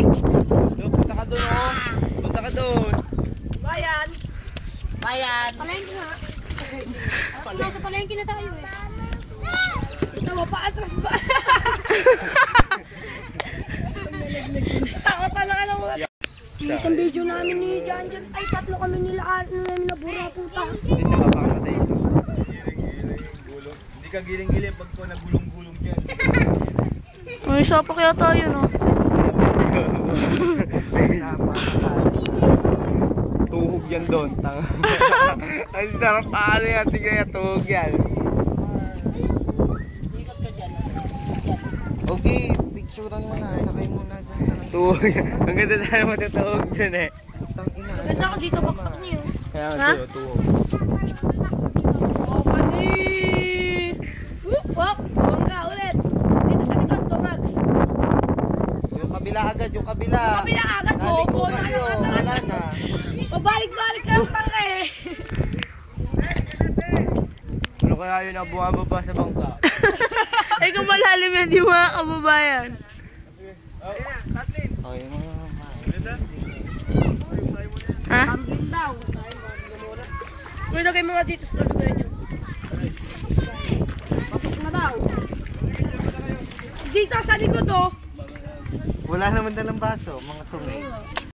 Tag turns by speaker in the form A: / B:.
A: Punta ka doon, oh. Punta ka doon.
B: Bayan.
C: Bayan.
B: Palengke nga. Nasa palengke na tayo eh. Tawa pa atras ba? Takot na ka na mga. Isang video namin ni Jan Jan. Ay, tatlo kami nila namin na bura puta.
A: Hindi siya mapakamatay siya. Giling-giling. Hindi ka giling-giling pag ko nagulong-gulong dyan.
D: May sapak yata yun, oh.
A: Tuhog yan doon. Ang sarap paano yan. Tingnan yan, tuhog yan.
C: Okay, picturean mo na. Sakay mo na dyan.
A: Tuhog yan. Ang ganda tayo matutuhog dyan eh.
B: Maganda ako dito, baksak niyo.
A: Kaya
D: Ha?
A: tuhog.
B: Oh, pati! Wak! Bangga ulit! Dito sa likod, Tomax.
C: Yung kabila agad, yung kabila.
B: Kabila agad,
C: Naliko
B: bobo.
C: kasi yun. Wala na.
B: Pabalik-balik ka lang eh.
A: Ano kaya yun ang bumababa sa bangka?
D: Ay, kung malalim yan, di mga kababayan.
C: Okay, mga
D: Ha?
C: kambing daw.
B: May lagay mga dito sa lugar nyo.
C: Pasok na daw.
B: Dito sa likod oh.
C: Wala naman dalang baso, mga tumi.